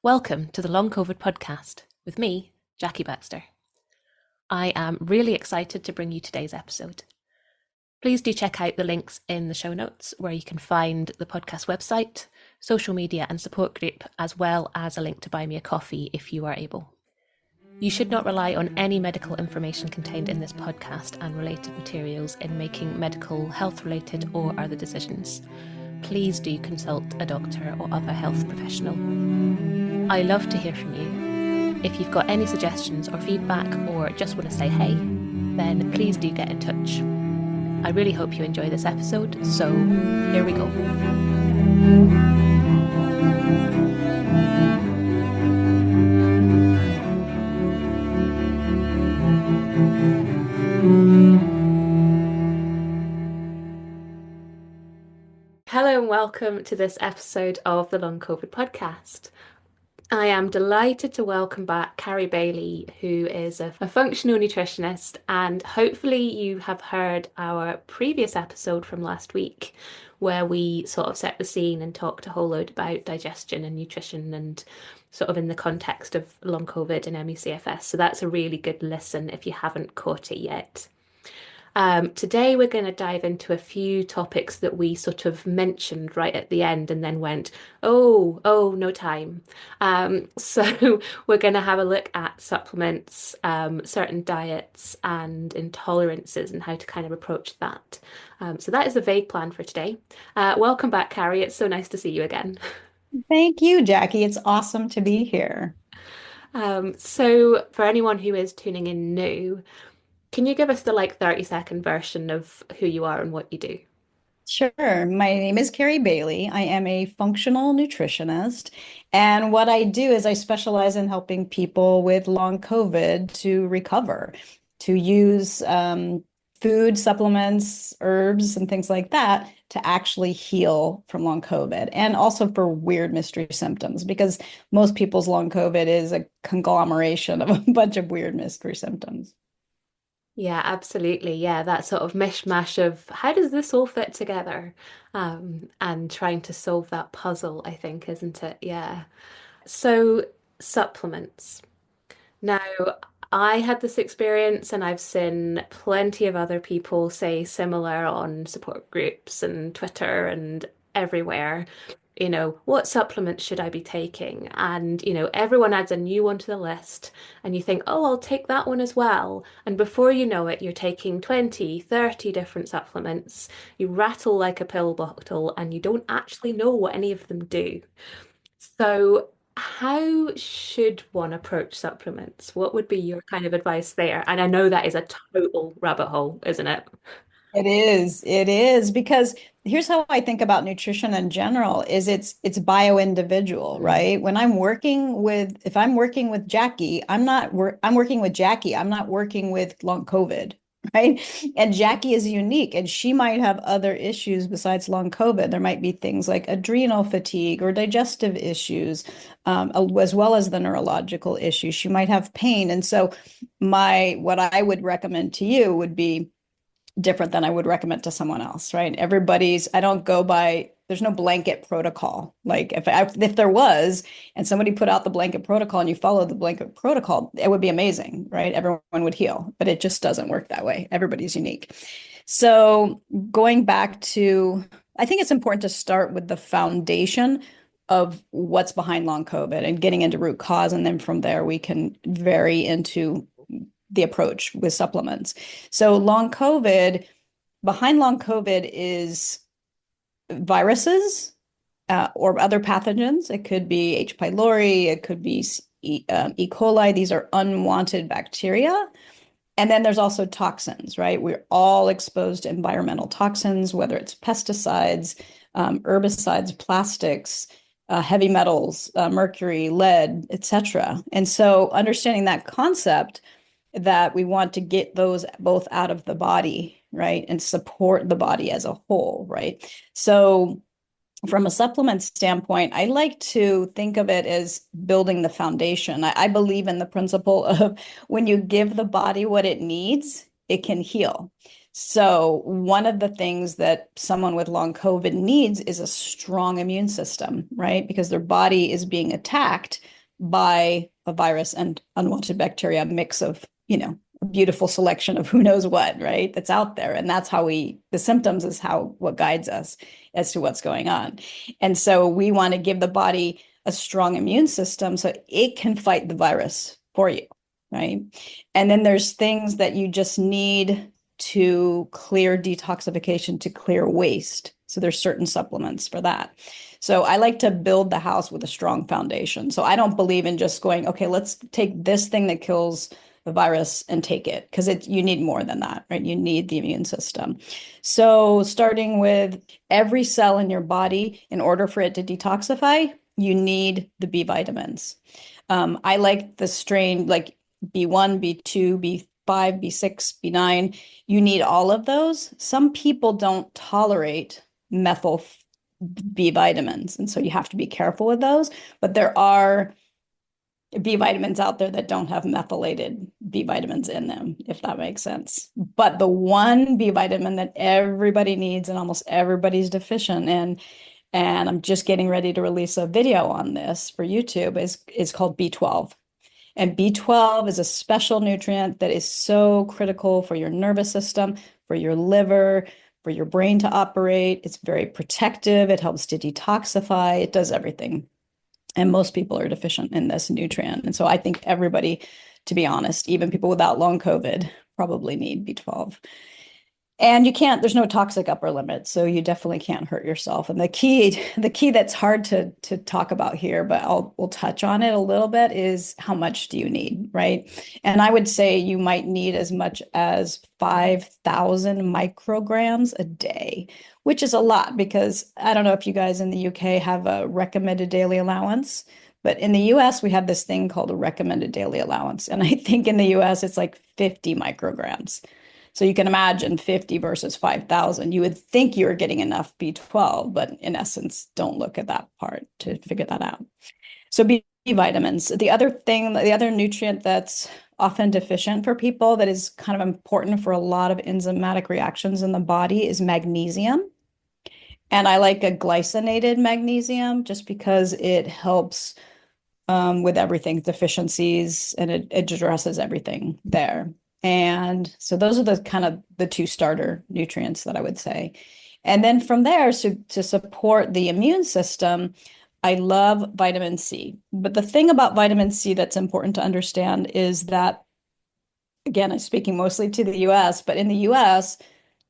Welcome to the Long COVID podcast with me, Jackie Baxter. I am really excited to bring you today's episode. Please do check out the links in the show notes where you can find the podcast website, social media and support group, as well as a link to buy me a coffee if you are able. You should not rely on any medical information contained in this podcast and related materials in making medical, health-related or other decisions. Please do consult a doctor or other health professional. I love to hear from you. If you've got any suggestions or feedback or just want to say hey, then please do get in touch. I really hope you enjoy this episode, so here we go. Hello and welcome to this episode of the Long COVID podcast. I am delighted to welcome back Carrie Bailey, who is a functional nutritionist, and hopefully you have heard our previous episode from last week where we sort of set the scene and talked a whole load about digestion and nutrition and sort of in the context of long COVID and ME/CFS. So that's a really good listen if you haven't caught it yet. Today we're going to dive into a few topics that we sort of mentioned right at the end and then went, oh, no time. So we're going to have a look at supplements, certain diets and intolerances and how to kind of approach that. So that is the vague plan for today. Welcome back, Carrie. It's so nice to see you again. Thank you, Jackie. It's awesome to be here. So for anyone who is tuning in new, can you give us the 30-second version of who you are and what you do? Sure. My name is Carrie Bailey. I am a functional nutritionist. And what I do is I specialize in helping people with long COVID to recover, to use food, supplements, herbs, and things like that to actually heal from long COVID and also for weird mystery symptoms, because most people's long COVID is a conglomeration of a bunch of weird mystery symptoms. Yeah, absolutely. Yeah, that sort of mishmash of how does this all fit together? And trying to solve that puzzle, I think, isn't it? Yeah. So, supplements. Now, I had this experience, and I've seen plenty of other people say similar on support groups and Twitter and everywhere. What supplements should I be taking? And, everyone adds a new one to the list, and you think, oh, I'll take that one as well. And before you know it, you're taking 20, 30 different supplements. You rattle like a pill bottle, and you don't actually know what any of them do. So, how should one approach supplements? What would be your kind of advice there? And I know that is a total rabbit hole, isn't it? It is because here's how I think about nutrition in general is it's bio-individual, Mm. right? When I'm working with if I'm working with Jackie, I'm working with Jackie. I'm not working with long COVID, right? And Jackie is unique and she might have other issues besides long COVID. There might be things like adrenal fatigue or digestive issues, as well as the neurological issues. She might have pain. And so what I would recommend to you would be different than I would recommend to someone else, right? I don't go by, there's no blanket protocol. Like if there was, and somebody put out the blanket protocol and you follow the blanket protocol, it would be amazing, right? Everyone would heal, but it just doesn't work that way. Everybody's unique. So going back to, I think it's important to start with the foundation of what's behind long COVID and getting into root cause. And then from there, we can vary into the approach with supplements. So behind long COVID is viruses or other pathogens. It could be H. pylori, it could be E. coli. These are unwanted bacteria. And then there's also toxins, right? We're all exposed to environmental toxins, whether it's pesticides, herbicides, plastics, heavy metals, mercury, lead, etc. And so understanding that concept that we want to get those both out of the body, right? And support the body as a whole, right? So from a supplement standpoint, I like to think of it as building the foundation. I believe in the principle of when you give the body what it needs, it can heal. So one of the things that someone with long COVID needs is a strong immune system, right? Because their body is being attacked by a virus and unwanted bacteria, a mix of, a beautiful selection of who knows what, right? That's out there. And that's how the symptoms is what guides us as to what's going on. And so we want to give the body a strong immune system so it can fight the virus for you, right? And then there's things that you just need to clear detoxification, to clear waste. So there's certain supplements for that. So I like to build the house with a strong foundation. So I don't believe in just going, okay, let's take this thing that kills the virus and take it, because you need more than that, right? You need the immune system. So starting with every cell in your body, in order for it to detoxify, you need the B vitamins. I like the strain like B1, B2, B5, B6, B9. You need all of those. Some people don't tolerate methyl B vitamins, and so you have to be careful with those. But there are B vitamins out there that don't have methylated B vitamins in them, if that makes sense. But the one B vitamin that everybody needs and almost everybody's deficient in, and I'm just getting ready to release a video on this for YouTube, is called B12. And B12 is a special nutrient that is so critical for your nervous system, for your liver, for your brain to operate. It's very protective. It helps to detoxify. It does everything. And most people are deficient in this nutrient. And so I think everybody, to be honest, even people without long COVID, probably need B12. And there's no toxic upper limit, so you definitely can't hurt yourself. And the key that's hard to talk about here, but we'll touch on it a little bit, is how much do you need, right? And I would say you might need as much as 5,000 micrograms a day, which is a lot, because I don't know if you guys in the UK have a recommended daily allowance, but in the US, we have this thing called a recommended daily allowance. And I think in the US, it's like 50 micrograms. So you can imagine 50 versus 5,000. You would think you were getting enough B12, but in essence, don't look at that part to figure that out. So B vitamins. The other nutrient that's often deficient for people that is kind of important for a lot of enzymatic reactions in the body is magnesium. And I like a glycinated magnesium just because it helps with everything, deficiencies, and it addresses everything there. And so those are the kind of the two starter nutrients that I would say. And then from there, so to support the immune system, I love vitamin C. But the thing about vitamin C that's important to understand is that, again, I'm speaking mostly to the US, but in the US,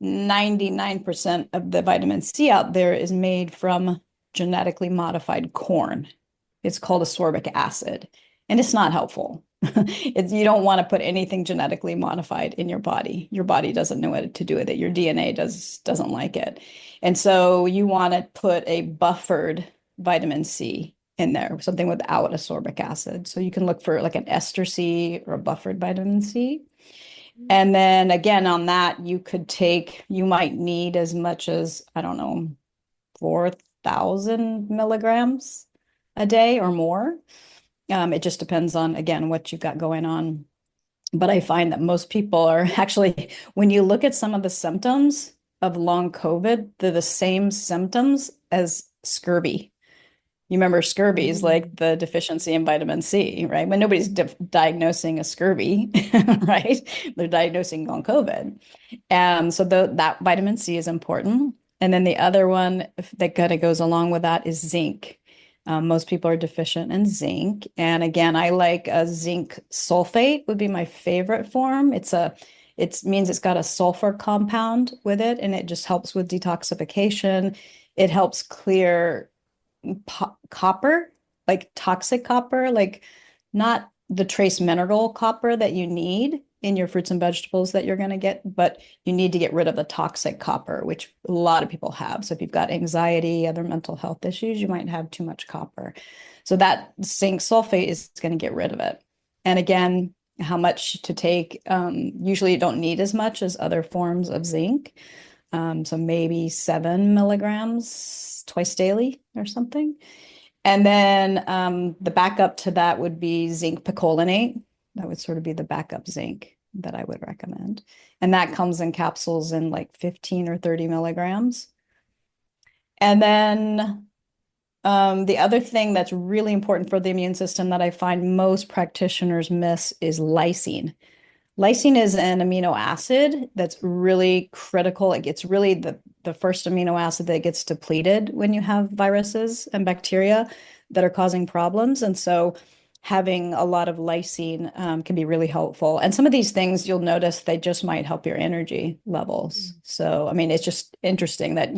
99% of the vitamin C out there is made from genetically modified corn. It's called ascorbic acid, and it's not helpful. You don't want to put anything genetically modified in your body. Your body doesn't know what to do with it. Your DNA doesn't like it. And so you want to put a buffered vitamin C in there, something without ascorbic acid. So you can look for like an ester C or a buffered vitamin C. And then again, on that, you might need as much as, I don't know, 4,000 milligrams a day or more. It just depends on, again, what you've got going on. But I find that most people are actually, when you look at some of the symptoms of long COVID, they're the same symptoms as scurvy. You remember scurvy is like the deficiency in vitamin C, right? When nobody's diagnosing a scurvy, right? They're diagnosing long COVID. So that vitamin C is important. And then the other one that kind of goes along with that is zinc. Most people are deficient in zinc. And again, I like a zinc sulfate would be my favorite form. It means it's got a sulfur compound with it, and it just helps with detoxification. It helps clear copper, like toxic copper, like not the trace mineral copper that you need in your fruits and vegetables that you're going to get, but you need to get rid of the toxic copper, which a lot of people have. So if you've got anxiety, other mental health issues, you might have too much copper. So that zinc sulfate is going to get rid of it. And again, how much to take? Usually you don't need as much as other forms of zinc. So maybe 7 milligrams twice daily or something. And then the backup to that would be zinc picolinate. That would sort of be the backup zinc that I would recommend. And that comes in capsules in like 15 or 30 milligrams. And then The other thing that's really important for the immune system that I find most practitioners miss is lysine. Lysine is an amino acid that's really critical. It's really the first amino acid that gets depleted when you have viruses and bacteria that are causing problems. And so having a lot of lysine can be really helpful. And some of these things you'll notice they just might help your energy levels. So, I mean, it's just interesting that,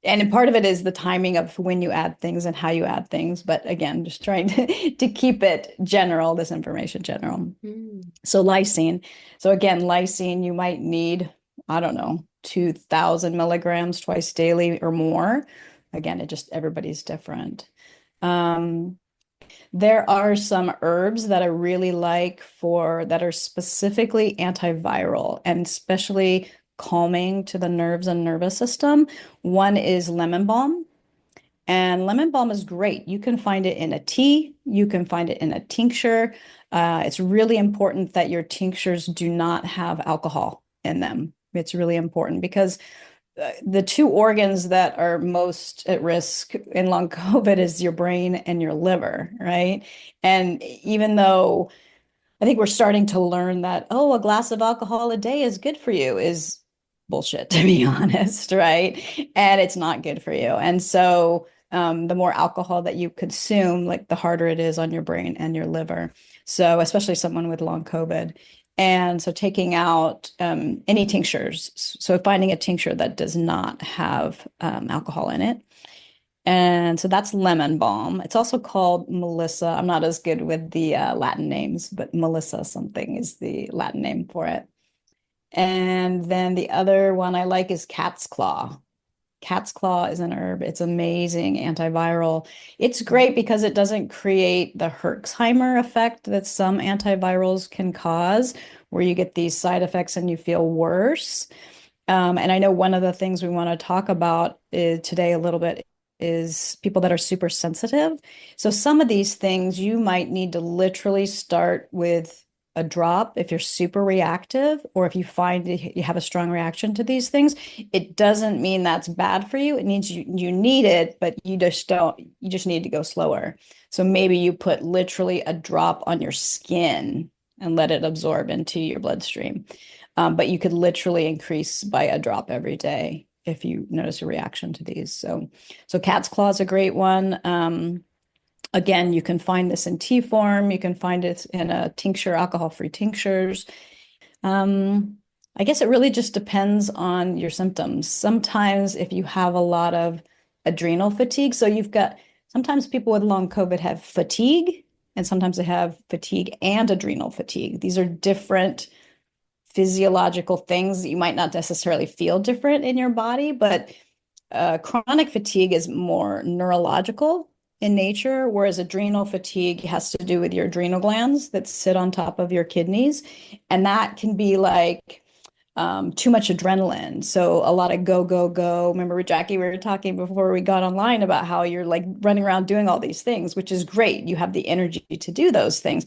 and part of it is the timing of when you add things and how you add things. But again, just trying to keep it general, this information general. Mm. So lysine. So again, lysine, you might need, I don't know, 2000 milligrams twice daily or more. Again, everybody's different. Um, there are some herbs that I really like that are specifically antiviral and especially calming to the nerves and nervous system. One is lemon balm. And lemon balm is great. You can find it in a tea, you can find it in a tincture. It's really important that your tinctures do not have alcohol in them. It's really important because the two organs that are most at risk in long COVID is your brain and your liver, right? And even though I think we're starting to learn that, oh, a glass of alcohol a day is good for you is bullshit, to be honest, right? And it's not good for you. And so the more alcohol that you consume, like the harder it is on your brain and your liver. So especially someone with long COVID. And so taking out any tinctures, so finding a tincture that does not have alcohol in it. And so that's lemon balm. It's also called Melissa. I'm not as good with the Latin names, but Melissa something is the Latin name for it. And then the other one I like is cat's claw. Cat's claw is an herb. It's amazing antiviral. It's great because it doesn't create the Herxheimer effect that some antivirals can cause, where you get these side effects and you feel worse. And I know one of the things we want to talk about today a little bit is people that are super sensitive. So some of these things you might need to literally start with a drop if you're super reactive, or if you find you have a strong reaction to these things. It doesn't mean that's bad for you. It means you need it, but you just need to go slower. So maybe you put literally a drop on your skin and let it absorb into your bloodstream. But you could literally increase by a drop every day if you notice a reaction to these. So cat's claw is a great one. Again, you can find this in tea form. You can find it in a tincture, alcohol-free tinctures. I guess it really just depends on your symptoms. Sometimes if you have a lot of adrenal fatigue, so sometimes people with long COVID have fatigue, and sometimes they have fatigue and adrenal fatigue. These are different physiological things that you might not necessarily feel different in your body, but chronic fatigue is more neurological in nature, whereas adrenal fatigue has to do with your adrenal glands that sit on top of your kidneys. And that can be like too much adrenaline. So a lot of go, go, go. Remember, Jackie, we were talking before we got online about how you're like running around doing all these things, which is great. You have the energy to do those things.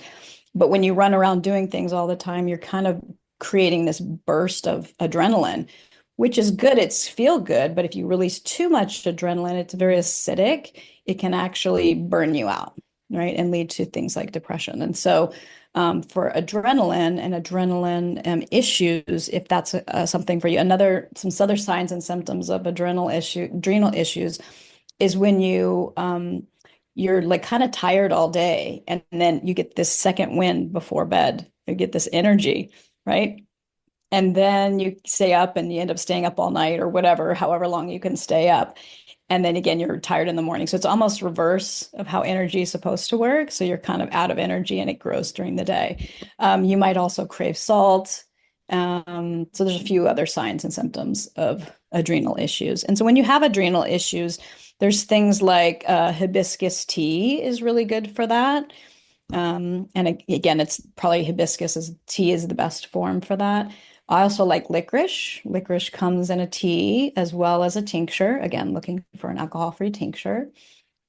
But when you run around doing things all the time, you're kind of creating this burst of adrenaline, which is good. It's feel good. But if you release too much adrenaline, it's very acidic. It can actually burn you out, right? And lead to things like depression. And so for adrenaline and adrenaline issues, if that's something for you, some other signs and symptoms of adrenal issues is when you're like kind of tired all day, and then you get this second wind before bed. You get this energy, right? And then you stay up and you end up staying up all night or whatever, however long you can stay up. And then again, you're tired in the morning. So it's almost reverse of how energy is supposed to work. So you're kind of out of energy and it grows during the day. You might also crave salt. So there's a few other signs and symptoms of adrenal issues. And so when you have adrenal issues, there's things like hibiscus tea is really good for that. And again, it's probably tea is the best form for that. I also like licorice. Licorice comes in a tea as well as a tincture. Again, looking for an alcohol-free tincture.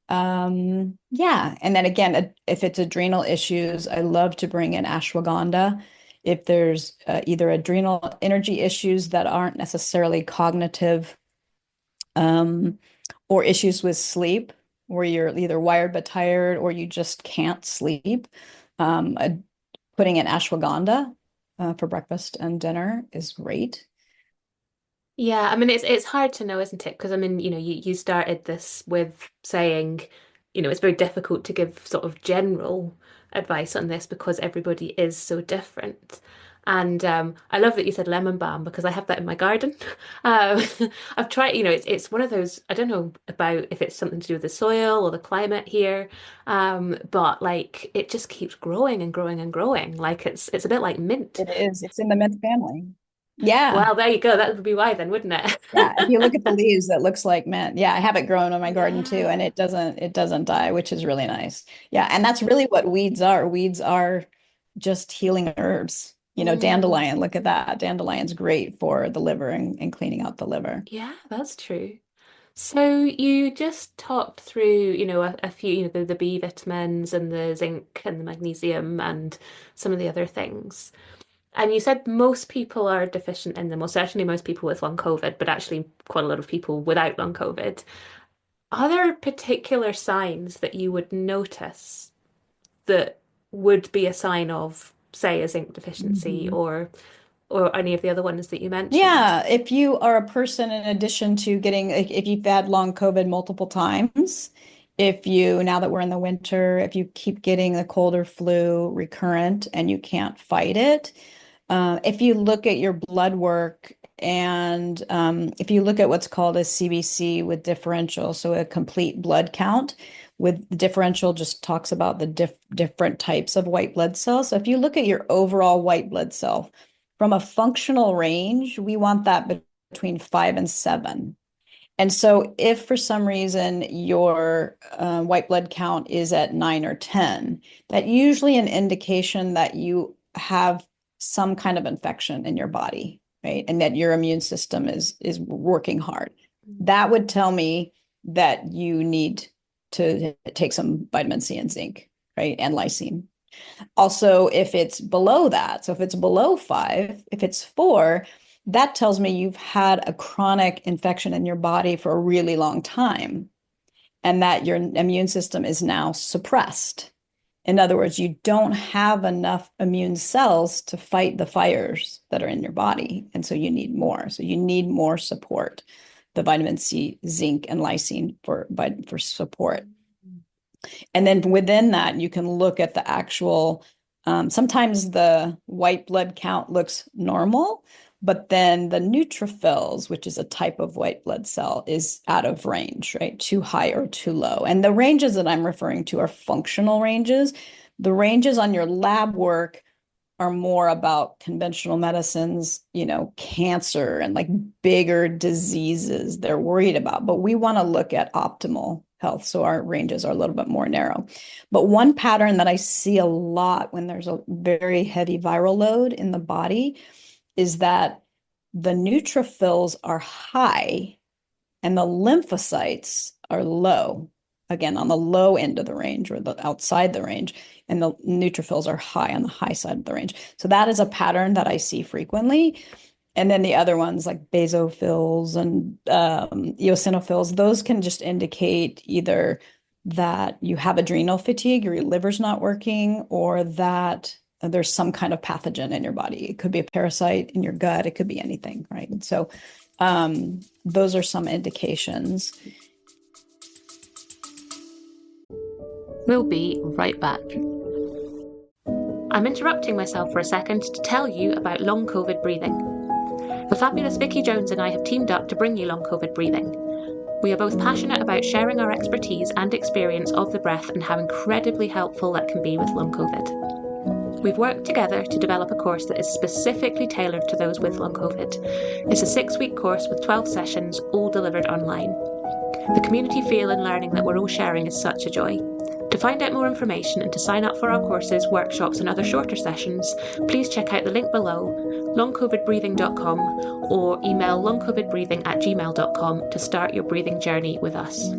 Yeah. And then again, if it's adrenal issues, I love to bring in ashwagandha. If there's either adrenal energy issues that aren't necessarily cognitive, or issues with sleep, where you're either wired but tired or you just can't sleep, um, a, putting in ashwagandha for breakfast and dinner is great. Yeah, I mean it's hard to know, isn't it? Because I mean, you started this with saying, it's very difficult to give sort of general advice on this because everybody is so different. And I love that you said lemon balm because I have that in my garden. Um, I've tried, it's one of those, I don't know about if it's something to do with the soil or the climate here, but like it just keeps growing and growing and growing. Like it's a bit like mint. It is. It's in the mint family. Yeah. Well, there you go. That would be why then, wouldn't it? Yeah. If you look at the leaves, it looks like mint. Yeah, I have it growing in my garden too, and Yeah. it doesn't die, which is really nice. Yeah, and that's really what weeds are. Weeds are just healing herbs. Mm, Dandelion, look at that. Dandelion's great for the liver and cleaning out the liver. yeah, that's true. So you just talked through, a few, the B vitamins and the zinc and the magnesium and some of the other things. And you said most people are deficient in them, or certainly most people with long COVID, but actually quite a lot of people without long COVID. Are there particular signs that you would notice that would be a sign of, say, a zinc deficiency Mhm. or any of the other ones that you mentioned? Yeah, if you are a person, in addition to getting, if you've had long COVID multiple times, if you, now that we're in the winter, if you keep getting the cold or flu recurrent and you can't fight it, if you look at your blood work and if you look at what's called a CBC with differential, so a complete blood count with differential just talks about the different types of white blood cells. So if you look at your overall white blood cell, from a functional range, we want that between 5 and 7. And so, if for some reason your white blood count is at 9 or 10, that usually an indication that you have some kind of infection in your body, right? And that your immune system is working hard. That would tell me that you need to take some vitamin C and zinc, right? And lysine. Also, if it's below that, so if it's below 5, if it's 4, that tells me you've had a chronic infection in your body for a really long time and that your immune system is now suppressed. In other words, you don't have enough immune cells to fight the fires that are in your body. And so you need more. So you need more support, the vitamin C, zinc, and lysine for support. And then within that, you can look at the actual, sometimes the white blood count looks normal, but then the neutrophils, which is a type of white blood cell, is out of range, right? Too high or too low. And the ranges that I'm referring to are functional ranges. The ranges on your lab work are more about conventional medicines, cancer and like bigger diseases they're worried about. But we want to look at optimal health. So our ranges are a little bit more narrow. But one pattern that I see a lot when there's a very heavy viral load in the body is that the neutrophils are high and the lymphocytes are low. Again, on the low end of the range or the outside the range, and the neutrophils are high on the high side of the range. So that is a pattern that I see frequently. And then the other ones like basophils and eosinophils, those can just indicate either that you have adrenal fatigue or your liver's not working, or that there's some kind of pathogen in your body. It could be a parasite in your gut. It could be anything, right? And so those are some indications. We'll be right back. I'm interrupting myself for a second to tell you about long COVID breathing. The fabulous Vicky Jones and I have teamed up to bring you long COVID breathing. We are both passionate about sharing our expertise and experience of the breath and how incredibly helpful that can be with long COVID. We've worked together to develop a course that is specifically tailored to those with long COVID. It's a 6-week course with 12 sessions, all delivered online. The community feel and learning that we're all sharing is such a joy. To find out more information and to sign up for our courses, workshops and other shorter sessions, please check out the link below, longcovidbreathing.com, or email longcovidbreathing@gmail.com to start your breathing journey with us.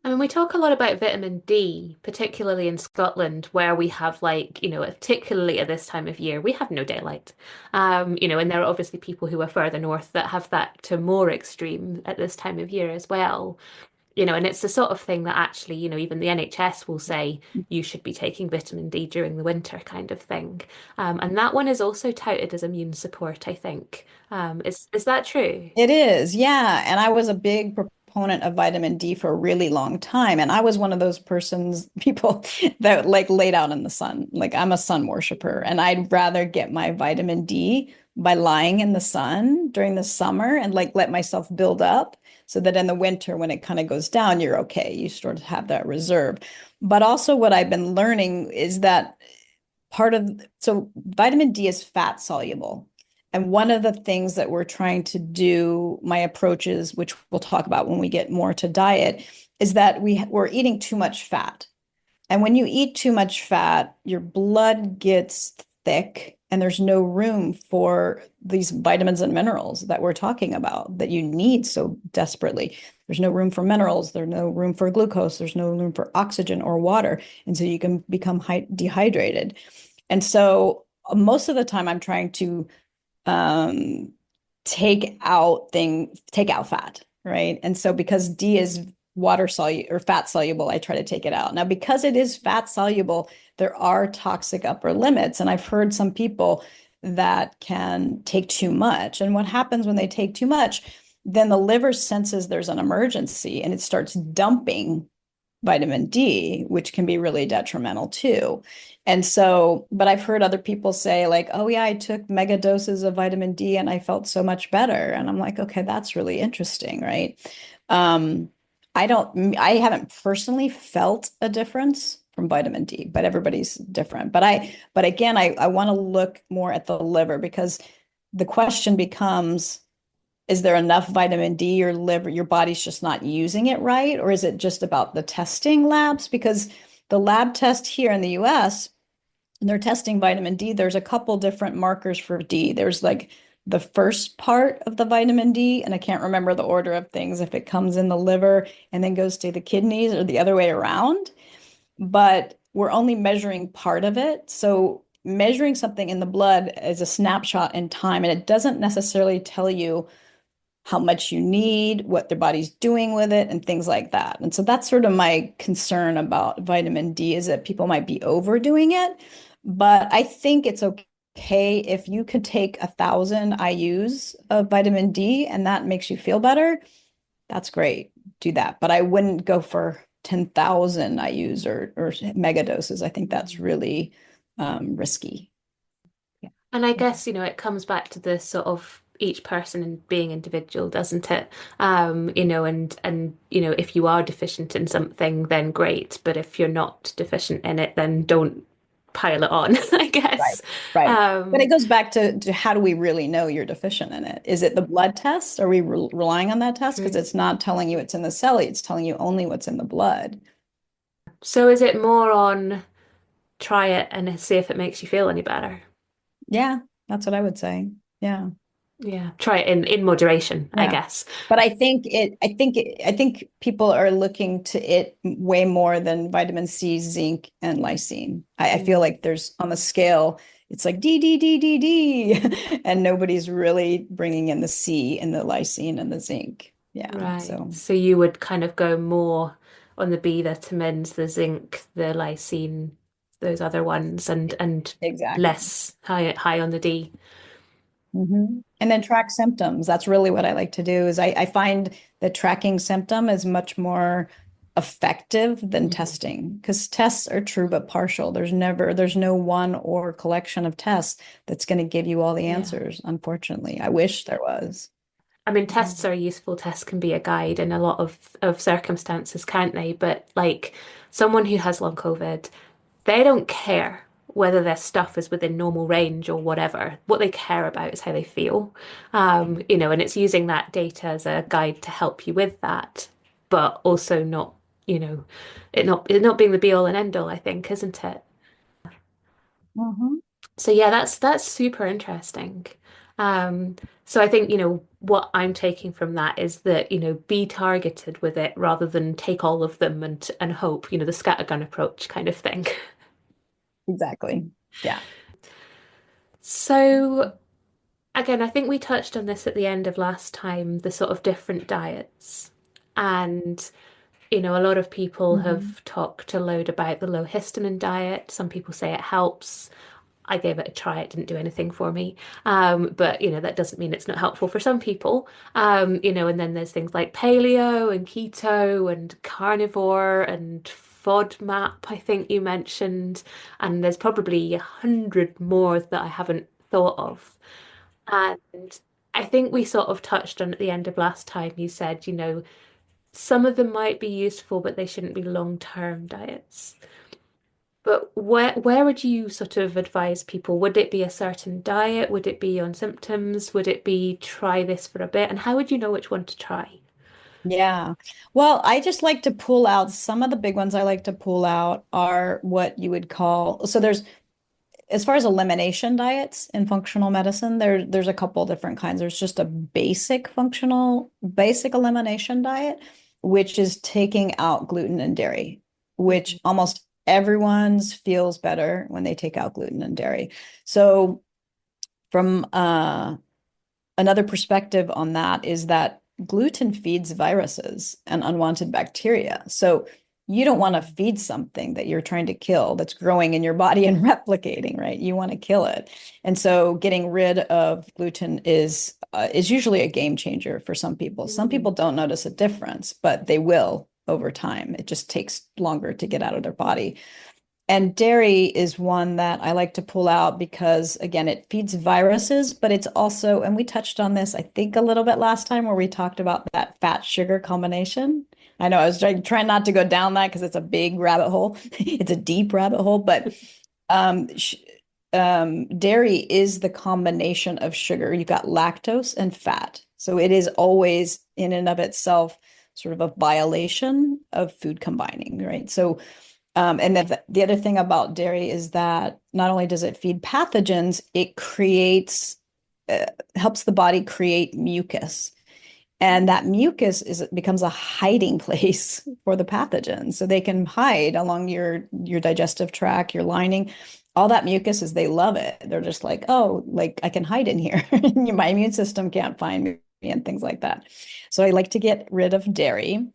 I mean, we talk a lot about vitamin D, particularly in Scotland, where we have like, particularly at this time of year, we have no daylight. And there are obviously people who are further north that have that to more extreme at this time of year as well. And it's the sort of thing that actually, even the NHS will say you should be taking vitamin D during the winter kind of thing. And that one is also touted as immune support, I think. Is that true? It is, yeah. And I was a big proponent of vitamin D for a really long time. And I was one of those people that like laid out in the sun. Like I'm a sun worshiper, and I'd rather get my vitamin D by lying in the sun during the summer and like let myself build up so that in the winter, when it kind of goes down, you're okay. You sort of have that reserve. But also, what I've been learning is that so vitamin D is fat soluble. And one of the things that we're trying to do, my approaches, which we'll talk about when we get more to diet, is that we're eating too much fat. And when you eat too much fat, your blood gets thick and there's no room for these vitamins and minerals that we're talking about that you need so desperately. There's no room for minerals, there's no room for glucose, there's no room for oxygen or water. And so you can become dehydrated. And so most of the time I'm trying to um, take out fat, right? And so because D is water soluble or fat soluble, I try to take it out. Now, because it is fat soluble, there are toxic upper limits. And I've heard some people that can take too much. And what happens when they take too much? Then the liver senses there's an emergency and it starts dumping vitamin D, which can be really detrimental too. And so, but I've heard other people say, like, oh, yeah, I took mega doses of vitamin D and I felt so much better. And I'm like, okay, that's really interesting, right? Um, I haven't personally felt a difference from vitamin D, but everybody's different. But again, I want to look more at the liver because the question becomes, is there enough vitamin D? Your body's just not using it right? Or is it just about the testing labs? Because the lab test here in the US, they're testing vitamin D. There's a couple different markers for D. There's like the first part of the vitamin D, and I can't remember the order of things, if it comes in the liver and then goes to the kidneys or the other way around. But we're only measuring part of it. So measuring something in the blood is a snapshot in time, and it doesn't necessarily tell you how much you need, what their body's doing with it, and things like that. And so that's sort of my concern about vitamin D, is that people might be overdoing it. But I think it's okay if you could take 1,000 IUs of vitamin D and that makes you feel better. That's great. Do that. But I wouldn't go for 10,000 IUs or mega doses. I think that's really risky. And I guess, it comes back to the sort of each person and being individual, doesn't it? And if you are deficient in something, then great. But if you're not deficient in it, then don't pile it on, I Right, guess. right. But it Um, goes back to how do we really know you're deficient in it? Is it the blood test? Are we relying on that test? Because mm. it's not telling you it's in the cell, it's telling you only what's in the blood. So is it more on try it and see if it makes you feel any better? Yeah, that's what I would say. Yeah. Yeah, try it in moderation, I Yeah. guess. But I think people are looking to it way more than vitamin C, zinc, and lysine. I feel Mm. like there's on the scale, it's like D, D, D, D, D, and nobody's really bringing in the C and the lysine and the zinc. Yeah. Right. So, So you would kind of go more on the B vitamins, the zinc, the lysine, those other ones, and exactly. less high on the D. And then track symptoms. That's really what I like to do is I find that tracking symptom is much more effective than Mhm. testing because tests are true but partial. There's no one or collection of tests that's going to give you all the Yeah. answers, unfortunately. I wish there was. I mean, Yeah. tests are useful. Tests can be a guide in a lot of circumstances, can't they? But like someone who has long COVID, they don't care whether their stuff is within normal range or whatever. What they care about is how they feel. And it's using that data as a guide to help you with that, but also not, you know, it not being the be all and end all, I think, isn't it? Mhm. So yeah, that's super interesting. Um, so I think, what I'm taking from that is that, be targeted with it rather than take all of them and hope, the scattergun approach kind of thing. Exactly. Yeah. So again, I think we touched on this at the end of last time, the sort of different diets. And, a lot of people Mhm. have talked a load about the low histamine diet. Some people say it helps. I gave it a try. It didn't do anything for me. But that doesn't mean it's not helpful for some people. And then there's things like paleo and keto and carnivore and FODMAP, I think you mentioned. And there's probably 100 more that I haven't thought of. And I think we sort of touched on at the end of last time, you said, some of them might be useful, but they shouldn't be long-term diets. But where would you sort of advise people? Would it be a certain diet? Would it be on symptoms? Would it be try this for a bit? And how would you know which one to try? Yeah. Well, I just like to pull out some of the big ones I like to pull out are what you would call, so there's as far as elimination diets in functional medicine, there's a couple different kinds. There's just a basic elimination diet, which is taking out gluten and dairy, which Mhm. almost everyone's feels better when they take out gluten and dairy. So from another perspective on that is that gluten feeds viruses and unwanted bacteria. So you don't want to feed something that you're trying to kill that's growing in your body and replicating, right? You want to kill it. And so getting rid of gluten is usually a game changer for some people. Some Mm. people don't notice a difference, but they will over time. It just takes longer to get out of their body. And dairy is one that I like to pull out because, again, it feeds viruses, but it's also, and we touched on this, I think, a little bit last time where we talked about that fat sugar combination. I know I was trying not to go down that because it's a big rabbit hole. It's a deep rabbit hole, but um, sh dairy is the combination of sugar. You've got lactose and fat. So it is always in and of itself sort of a violation of food combining, right? So and then the other thing about dairy is that not only does it feed pathogens, it creates, uh, helps the body create mucus. And that mucus becomes a hiding place for the pathogens. So they can hide along your digestive tract, your lining. All that mucus is they love it. They're just like, oh, like I can hide in here. My immune system can't find me and things like that. So I like to get rid of dairy.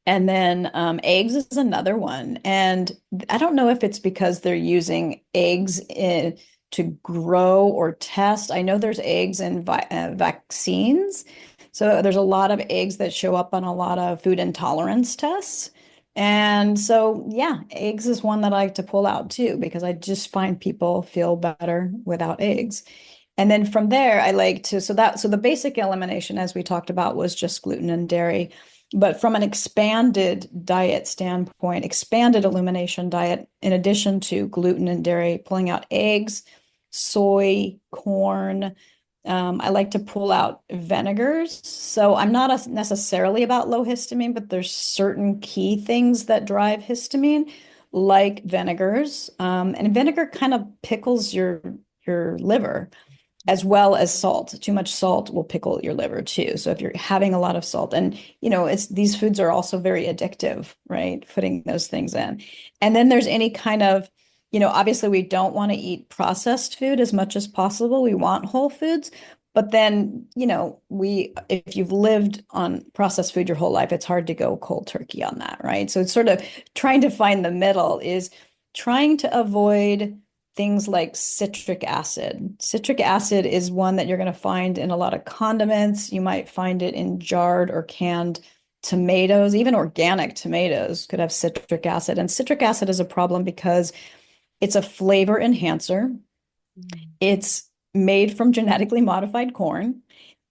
And then eggs is another one. And I don't know if it's because they're using eggs to grow or test. I know there's eggs in vaccines. So there's a lot of eggs that show up on a lot of food intolerance tests. And so, yeah, eggs is one that I like to pull out too, because I just find people feel better without eggs. And then from there, I like to, so the basic elimination, as we talked about, was just gluten and dairy. But from an expanded diet standpoint, expanded elimination diet, in addition to gluten and dairy, pulling out eggs, soy, corn. I like to pull out vinegars. So I'm not necessarily about low histamine, but there's certain key things that drive histamine, like vinegars. And vinegar kind of pickles your liver as well as salt. Too much salt will pickle your liver too. So if you're having a lot of salt, and it's these foods are also very addictive, right? Putting those things in. And then there's any kind of, obviously we don't want to eat processed food as much as possible. We want whole foods. But then, if you've lived on processed food your whole life, it's hard to go cold turkey on that, right? So it's sort of trying to find the middle is trying to avoid things like citric acid. Citric acid is one that you're going to find in a lot of condiments. You might find it in jarred or canned tomatoes, even organic tomatoes could have citric acid. And citric acid is a problem because it's a flavor enhancer. Mm. It's made from genetically modified corn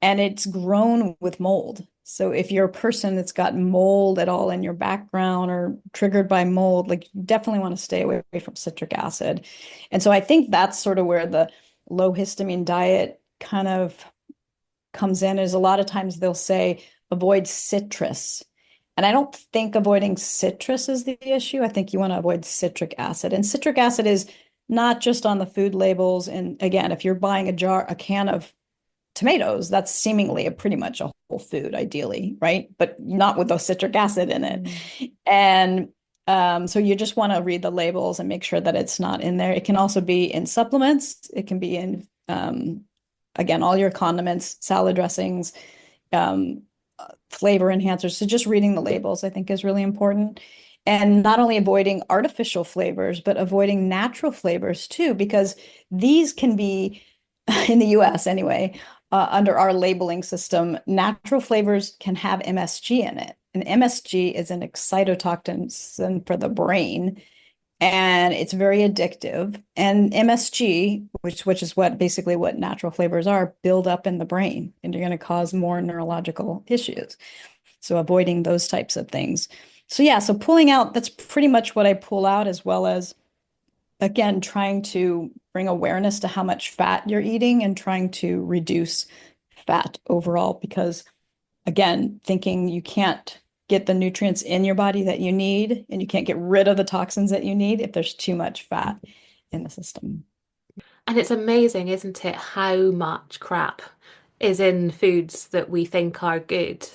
and it's grown with mold. So if you're a person that's got mold at all in your background or triggered by mold, like you definitely want to stay away from citric acid. And so I think that's sort of where the low histamine diet kind of comes in is a lot of times they'll say avoid citrus. And I don't think avoiding citrus is the issue. I think you want to avoid citric acid. And citric acid is not just on the food labels. And again, if you're buying a can of tomatoes, that's seemingly a pretty much a whole food, ideally, right? But not with the citric acid in it. Mm. And so you just want to read the labels and make sure that it's not in there. It can also be in supplements. It can be in, again, all your condiments, salad dressings, um, flavor enhancers. So just reading the labels, I think, is really important. And not only avoiding artificial flavors, but avoiding natural flavors too, because these can be, in the US anyway, under our labeling system, natural flavors can have MSG in it. And MSG is an excitotoxin for the brain, and it's very addictive. And MSG, which is what basically what natural flavors are, build up in the brain, and you're going to cause more neurological issues. So avoiding those types of things. So yeah, so pulling out, that's pretty much what I pull out, as well as again trying to bring awareness to how much fat you're eating and trying to reduce fat overall, because again, thinking you can't get the nutrients in your body that you need and you can't get rid of the toxins that you need if there's too much fat in the system. And it's amazing, isn't it, how much crap is in foods that we think are good.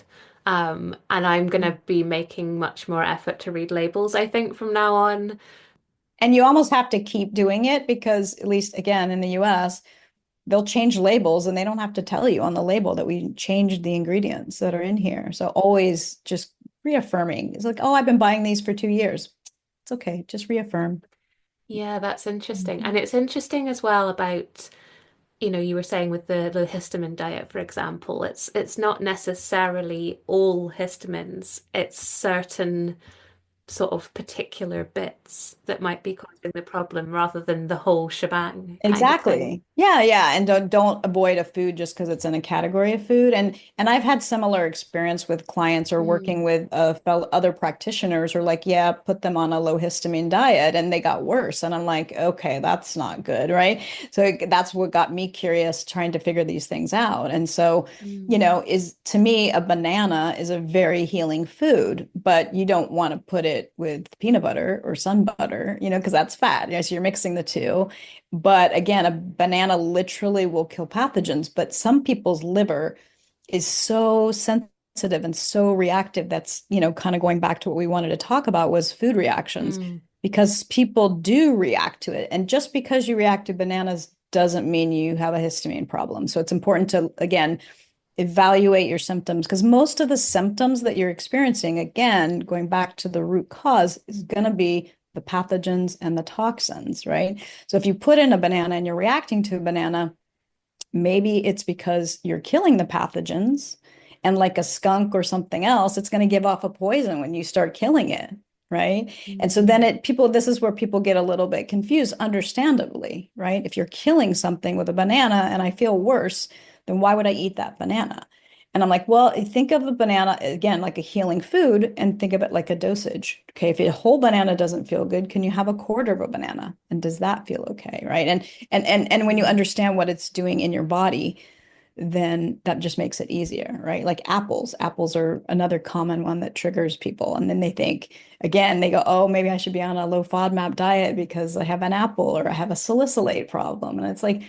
And I'm going to be making much more effort to read labels, I think, from now on. And you almost have to keep doing it because, at least again in the US, they'll change labels and they don't have to tell you on the label that we changed the ingredients that are in here. So always just reaffirming. It's like, oh, I've been buying these for 2 years. It's okay. Just reaffirm. Yeah, that's interesting. Mhm. And it's interesting as well about, you were saying with the low histamine diet, for example, it's not necessarily all histamines. It's certain sort of particular bits that might be causing the problem rather than the whole shebang kind of thing. Exactly. Yeah, yeah. And don't avoid a food just because it's in a category of food. And I've had similar experience with clients or working Mm, with fellow other practitioners who are like, yeah, put them on a low histamine diet and they got worse. And I'm like, okay, that's not good, right? So that's what got me curious trying to figure these things out. And so, mm, is to me, a banana is a very healing food, but you don't want to put it with peanut butter or sun butter, because that's fat. So you're mixing the two. But again, a banana literally will kill pathogens, but some people's liver is so sensitive and so reactive. That's, kind of going back to what we wanted to talk about was food reactions, mm, because people do react to it. And just because you react to bananas doesn't mean you have a histamine problem. So it's important to, again, evaluate your symptoms, because most of the symptoms that you're experiencing, again, going back to the root cause, is going to be the pathogens and the toxins, right? So if you put in a banana and you're reacting to a banana, maybe it's because you're killing the pathogens. And like a skunk or something else, it's going to give off a poison when you start killing it, right? And so then mm, this is where people get a little bit confused, understandably, right? If you're killing something with a banana and I feel worse, then why would I eat that banana? And I'm like, well, think of a banana again like a healing food and think of it like a dosage. Okay, if a whole banana doesn't feel good, can you have a quarter of a banana? And does that feel okay, right? And when you mm, understand what it's doing in your body, then that just makes it easier, right? Like apples. Apples are another common one that triggers people. And then they think, again, they go, oh, maybe I should be on a low FODMAP diet because I have an apple or I have a salicylate problem. And it's like,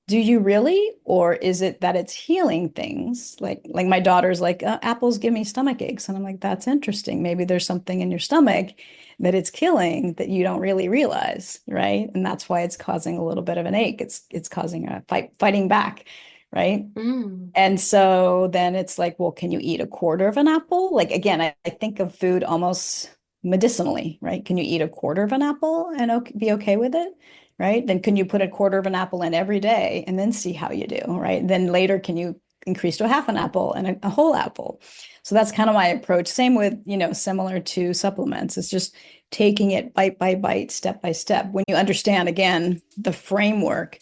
do you really? Or is it that it's healing things? Like my daughter's like, apples give me stomach aches. And I'm like, that's interesting. Maybe there's something in your stomach that it's killing that you don't really realize, right? And that's why it's causing a little bit of an ache. It's causing a fighting back, right? mm, And so then it's like, well, can you eat a quarter of an apple? Like again, I think of food almost medicinally, right? Can you eat a quarter of an apple and be okay with it? Right? Then can you put a quarter of an apple in every day and then see how you do, right? Then later, can you increase to a half an apple and a whole apple? So that's kind of my approach. Same with, similar to supplements. It's just taking it bite by bite, step by step. When you understand, again, the framework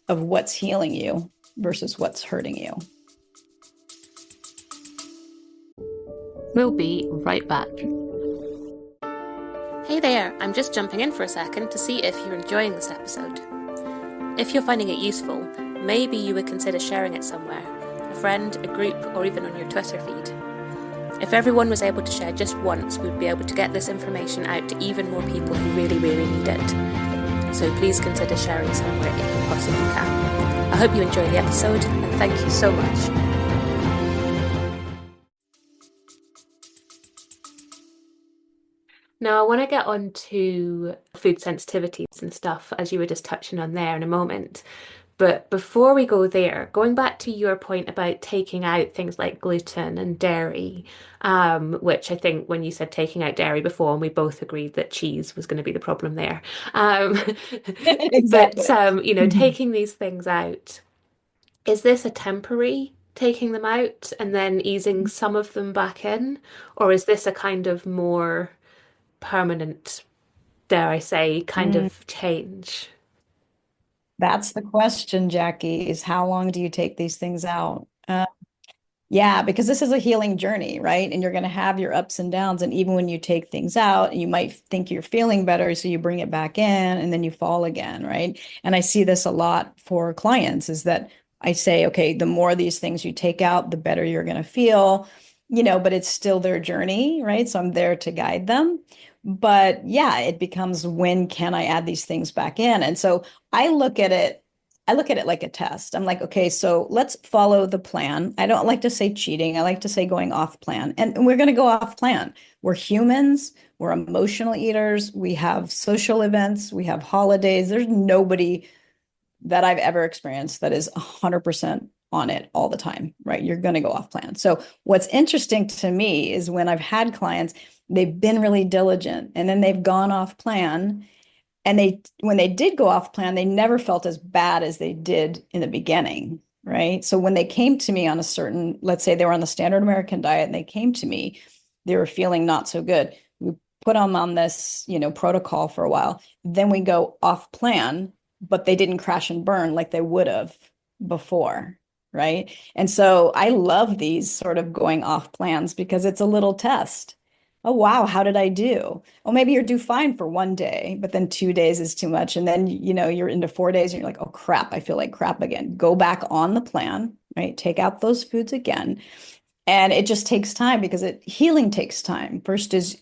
of what's healing you versus what's hurting you. We'll be right back. Hey there, I'm just jumping in for a second to see if you're enjoying this episode. If you're finding it useful, maybe you would consider sharing it somewhere, a friend, a group, or even on your Twitter feed. If everyone was able to share just once, we'd be able to get this information out to even more people who really, really need it. so please consider sharing somewhere if you possibly can. I hope you enjoy the episode, and thank you so much. Now, I want to get on to food sensitivities and stuff, as you were just touching on there in a moment. But before we go there, going back to your point about taking out things like gluten and dairy, which I think when you said taking out dairy before, and we both agreed that cheese was going to be the problem there. Um, but, Exactly. Mhm. taking these things out, is this a temporary taking them out and then easing some of them back in? Or is this a kind of more permanent, dare I say, kind Mm, of change? that's the question, Jackie, is how long do you take these things out? Yeah, because this is a healing journey, right? And you're going to have your ups and downs. And even when you take things out, you might think you're feeling better. So you bring it back in and then you fall again, right? And I see this a lot for clients is that I say, okay, the more of these things you take out, the better you're going to feel, but it's still their journey, right? So I'm there to guide them. But yeah, it becomes when can I add these things back in? And so I look at it I look at it like a test. I'm like, okay, so let's follow the plan. I don't like to say cheating. I like to say going off plan. And we're going to go off plan. We're humans, we're emotional eaters, we have social events, we have holidays. There's nobody that I've ever experienced that is 100% on it all the time, right? You're going to go off plan. So, what's interesting to me is when I've had clients, they've been really diligent and then they've gone off plan and they when they did go off plan, they never felt as bad as they did in the beginning, right? So when they came to me on a certain, let's say they were on the standard American diet and they came to me, they were feeling not so good. We put them on this, protocol for a while. Then we go off plan, but they didn't crash and burn like they would have before, right? And so I love these sort of going off plans because it's a little test. Oh, wow, how did I do? Well, maybe you're do fine for one day, but then 2 days is too much. And then, you're into 4 days and you're like, oh crap, I feel like crap again. Go back on the plan, right? Take out those foods again. And it just takes time because healing takes time. First is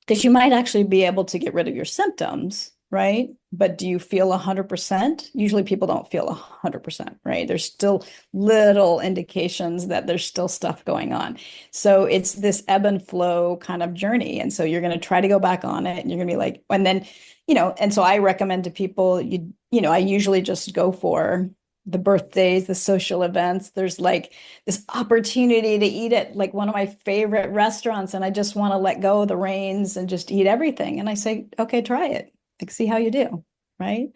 because you might actually be able to get rid of your symptoms, right? But do you feel 100%? Usually people don't feel 100%, right? There's still little indications that there's still stuff going on. So it's this ebb and flow kind of journey. And so you're going to try to go back on it and you're going to be like, and then, and so I recommend to people, I usually just go for the birthdays, the social events. There's like this opportunity to eat at like one of my favorite restaurants, and I just want to let go of the reins and just eat everything. And I say, okay, try it. Like, see how you do, right?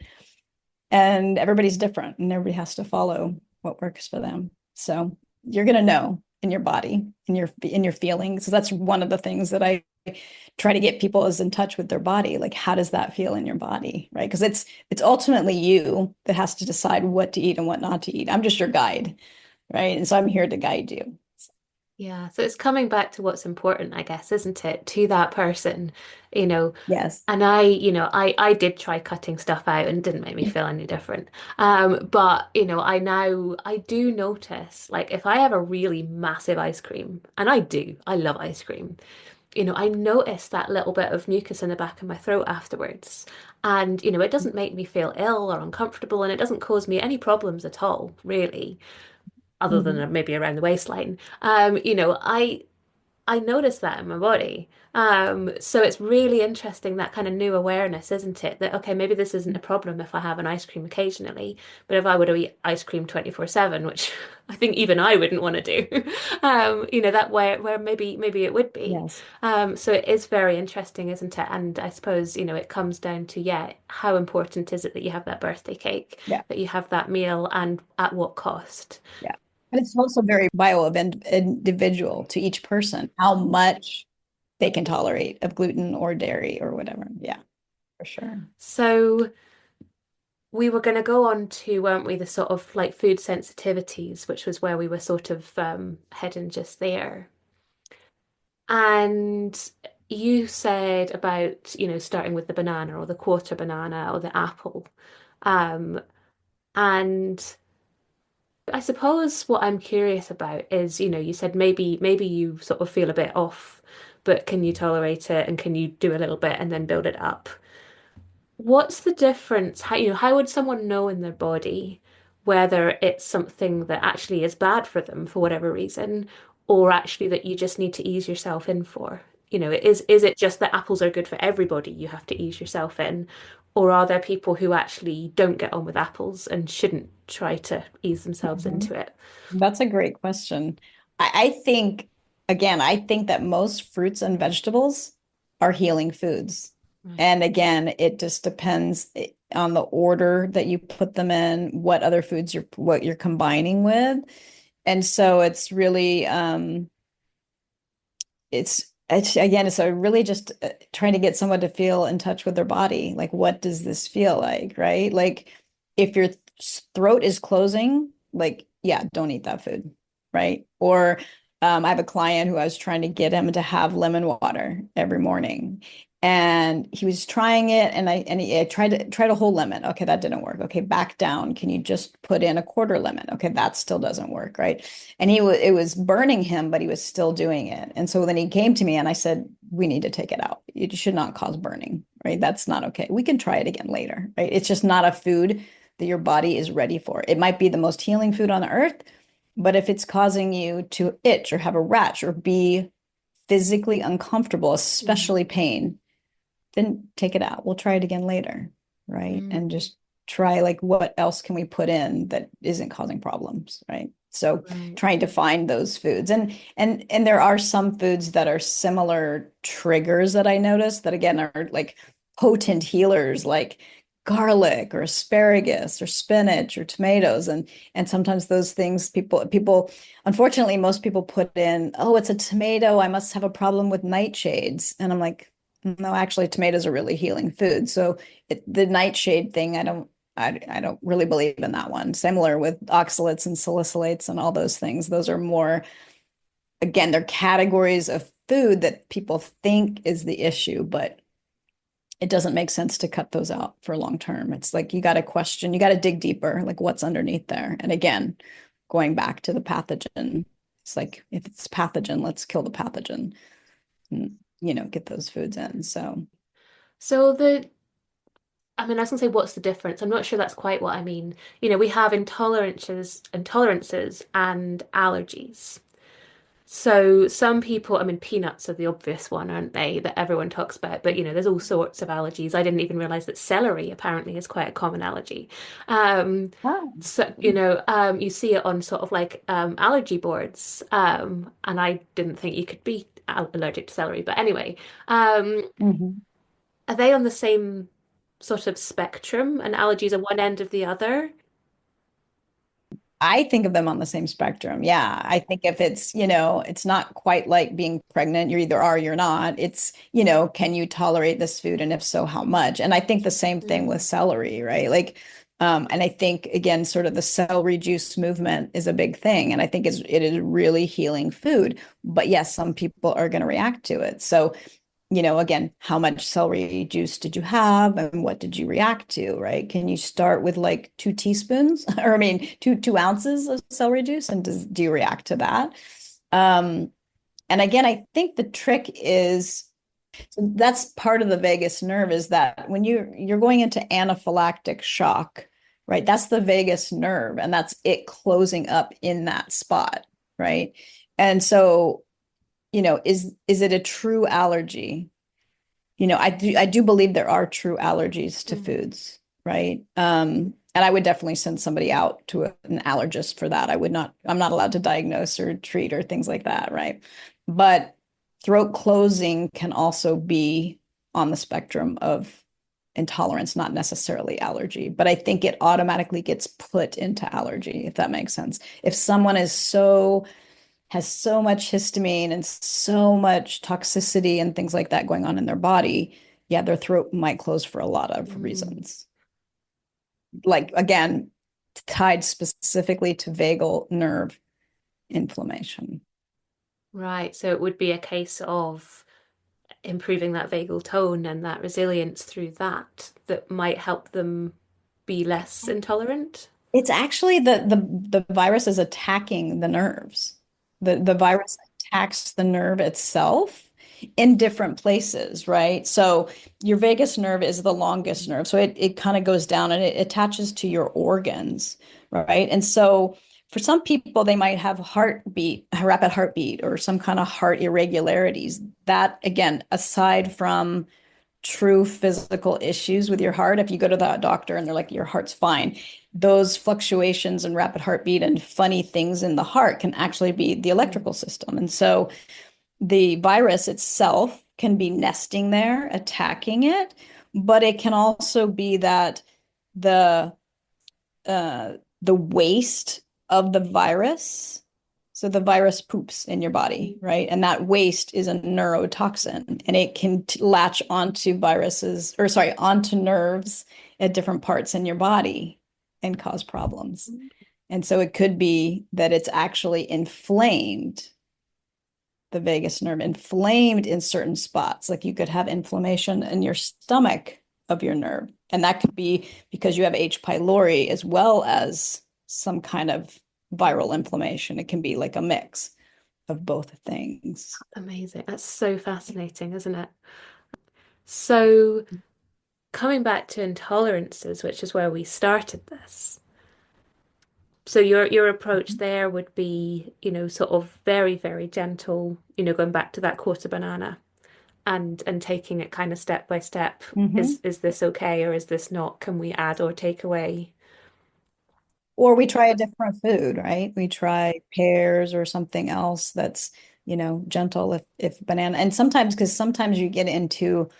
And everybody's different, and everybody has to follow what works for them. So you're gonna know in your body, in your feelings. So that's one of the things that I try to get people is in touch with their body. Like, how does that feel in your body, right? Because it's ultimately you that has to decide what to eat and what not to eat. I'm just your guide, right? And so I'm here to guide you. Yeah, so it's coming back to what's important, I guess, isn't it? To that person, you know. Yes. And I did try cutting stuff out and it didn't make me feel any different. But I do notice, like, if I have a really massive ice cream, and I love ice cream, I notice that little bit of mucus in the back of my throat afterwards. And, it doesn't make me feel ill or uncomfortable, and it doesn't cause me any problems at all, really, other Mhm. than maybe around the waistline. I notice that in my body. So it's really interesting, that kind of new awareness, isn't it? That, okay, maybe this isn't a problem if I have an ice cream occasionally, but if I were to eat ice cream 24/7, which I think even I wouldn't want to do, that where maybe it would be. Yes. So it is very interesting, isn't it? And I suppose, it comes down to, yeah, how important is it that you have that birthday cake, Yeah. that you have that meal, and at what cost? Yeah. But it's also very individual to each person, how much they can tolerate of gluten or dairy or whatever. Yeah, for sure. So we were going to go on to, weren't we, the sort of like food sensitivities, which was where we were sort of heading just there. And you said about, starting with the banana or the quarter banana or the apple. Um, and I suppose what I'm curious about is, you said maybe you sort of feel a bit off, but can you tolerate it and can you do a little bit and then build it up? what's the difference? How would someone know in their body whether it's something that actually is bad for them for whatever reason, or actually that you just need to ease yourself in for? Is it just that apples are good for everybody, you have to ease yourself in, or are there people who actually don't get on with apples and shouldn't try to ease themselves Mhm. into it? That's a great question. I think, again, I think that most fruits and vegetables are healing foods. Right. And again, it just depends on the order that you put them in, what other foods what you're combining with. And so it's really, it's again, it's a really just trying to get someone to feel in touch with their body. Like, what does this feel like, right? Like, if your throat is closing, like, yeah, don't eat that food, right? Or I have a client who I was trying to get him to have lemon water every morning, and he was trying it, and I tried a whole lemon. Okay, that didn't work. Okay, back down. Can you just put in a quarter lemon? Okay, that still doesn't work, right? And it was burning him, but he was still doing it. And so then he came to me and I said, we need to take it out. It should not cause burning, right? That's not okay. We can try it again later, right? It's just not a food that your body is ready for. It might be the most healing food on earth, but if it's causing you to itch or have a rash or be physically uncomfortable, Mm. especially pain, then take it out. We'll try it again later, right? And Mm. just try like what else can we put in that isn't causing problems, right? So Right. trying to find those foods. And there are some foods that are similar triggers that I notice that again are like potent healers like garlic or asparagus or spinach or tomatoes and sometimes those things people unfortunately most people put in, oh, it's a tomato, I must have a problem with nightshades, and I'm like, no, actually, tomatoes are really healing food. So the nightshade thing, I don't really believe in that one. Similar with oxalates and salicylates and all those things. Those are more, again, they're categories of food that people think is the issue, but it doesn't make sense to cut those out for long term. It's like you got to question, you got to dig deeper, like what's underneath there. And again, going back to the pathogen, it's like if it's pathogen, let's kill the pathogen and, get those foods in. So. So I was gonna say, what's the difference? I'm not sure that's quite what I mean. We have intolerances and allergies. So some people, peanuts are the obvious one, aren't they, that everyone talks about, but there's all sorts of allergies. I didn't even realize that celery apparently is quite a common allergy. Um, Oh. so, you see it on sort of like allergy boards. And I didn't think you could be allergic to celery, but anyway, um, Mhm. are they on the same sort of spectrum and allergies are one end of the other? I think of them on the same spectrum. Yeah. I think if it's, it's not quite like being pregnant, you either are or you're not. It's, can you tolerate this food? And if so, how much? And I think the same thing with Mm, celery, right? Like, and I think again, sort of the celery juice movement is a big thing. And I think it is really healing food. But yes, some people are going to react to it. So again, how much celery juice did you have and what did you react to, right? Can you start with like 2 teaspoons or I mean, two ounces of celery juice and do you react to that? Um, and again, I think the trick is so that's part of the vagus nerve is that when you're going into anaphylactic shock, right? That's the vagus nerve and that's it closing up in that spot, right? And so, is it a true allergy? I do believe there are true allergies to mm, foods, right? And I would definitely send somebody out to an allergist for that. I'm not allowed to diagnose or treat or things like that, right? But throat closing can also be on the spectrum of intolerance, not necessarily allergy. But I think it automatically gets put into allergy, if that makes sense. If someone has so much histamine and so much toxicity and things like that going on in their body, yeah, their throat might close for a lot of mm. reasons. Like, again, tied specifically to vagal nerve inflammation. Right. So it would be a case of improving that vagal tone and that resilience through that might help them be less intolerant. It's actually the virus is attacking the nerves. The virus attacks the nerve itself. in different places, right? So your vagus nerve is the longest nerve. So it kind of goes down and it attaches to your organs, right? And so for some people, they might have a rapid heartbeat, or some kind of heart irregularities. That, again, aside from true physical issues with your heart, if you go to the doctor and they're like, your heart's fine, those fluctuations and rapid heartbeat and funny things in the heart can actually be the electrical system. And so the virus itself can be nesting there, attacking it, but it can also be that the the waste of the virus. So the virus poops in your body, right? And that waste is a neurotoxin, and it can latch onto viruses, or sorry, onto nerves at different parts in your body and cause problems. And so it could be that it's actually inflamed, the vagus nerve inflamed in certain spots. Like you could have inflammation in your stomach of your nerve. And that could be because you have H. pylori as well as some kind of viral inflammation. It can be like a mix of both things. Amazing. That's so fascinating, isn't it? So, coming back to intolerances, which is where we started this. So your approach there would be, sort of very, very gentle, going back to that quarter banana and taking it kind of step by step. Mm-hmm. Is this okay or is this not? Can we add or take away? Or we try a different food, right? We try pears or something else that's, gentle, if banana. And sometimes, because sometimes you get into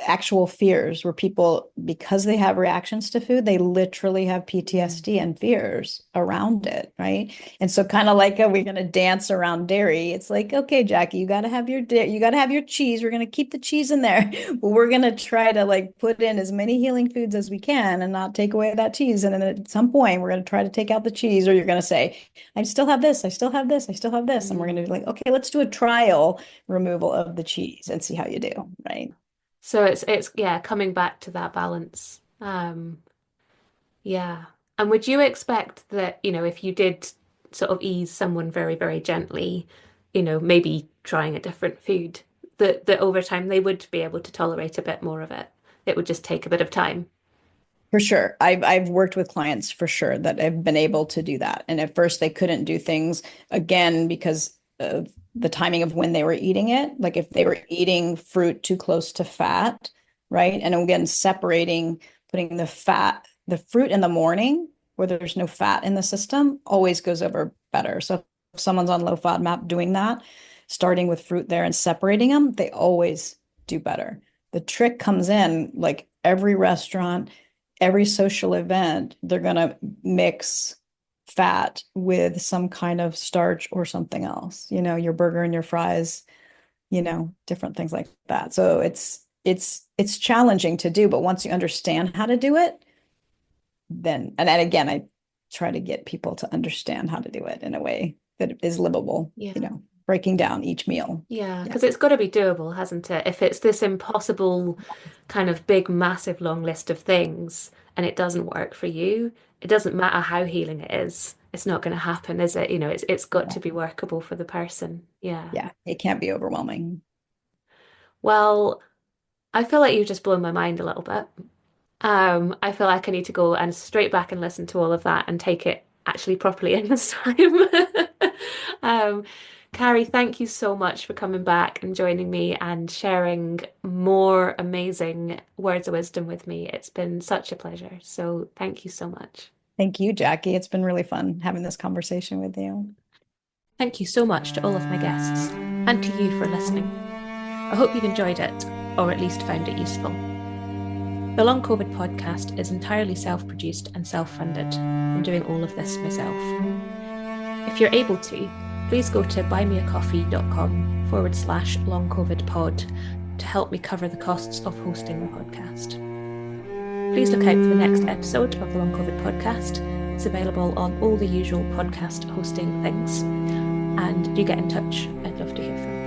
actual fears where people, because they have reactions to food, they literally have PTSD and fears around it, right? And so kind of like we're going to dance around dairy. It's like, okay, Jackie, you got to have you got to have your cheese. We're going to keep the cheese in there. But we're going to try to like put in as many healing foods as we can and not take away that cheese. And then at some point, we're going to try to take out the cheese, or you're going to say, I still have this, I still have this, I still have this. And we're going to be like, okay, let's do a trial removal of the cheese and see how you do, right? So it's yeah, coming back to that balance. Yeah. And would you expect that, if you did sort of ease someone very, very gently, maybe trying a different food, that over time they would be able to tolerate a bit more of it? It would just take a bit of time. For sure. I've worked with clients for sure that have been able to do that. And at first they couldn't do things, again because of the timing of when they were eating it. Like if they were eating fruit too close to fat, right? And again, putting the fruit in the morning where there's no fat in the system always goes over better. So if someone's on low FODMAP doing that, starting with fruit there and separating them, they always do better. The trick comes in, like every restaurant, every social event, they're going to mix fat with some kind of starch or something else, your burger and your fries, different things like that. So it's challenging to do, but once you understand how to do it, then, and again, I try to get people to understand how to do it in a way that is livable, Yeah. breaking down each meal. Yeah, Yeah. because it's got to be doable, hasn't it? If it's this impossible kind of big, massive, long list of things and it doesn't work for you, it doesn't matter how healing it is. It's not going to happen, is it? It's got to be workable for the person. Yeah. Yeah. It can't be overwhelming. Well, I feel like you've just blown my mind a little bit. I feel like I need to go and straight back and listen to all of that and take it actually properly in this time. Um, Carrie, thank you so much for coming back and joining me and sharing more amazing words of wisdom with me. It's been such a pleasure. So thank you so much. Thank you, Jackie. It's been really fun having this conversation with you. Thank you so much to all of my guests and to you for listening. I hope you've enjoyed it, or at least found it useful. The Long COVID podcast is entirely self-produced and self-funded. I'm doing all of this myself. If you're able to, please go to buymeacoffee.com/longcovidpod to help me cover the costs of hosting the podcast. Please look out for the next episode of the Long COVID podcast. It's available on all the usual podcast hosting things. And do get in touch. I'd love to hear from you.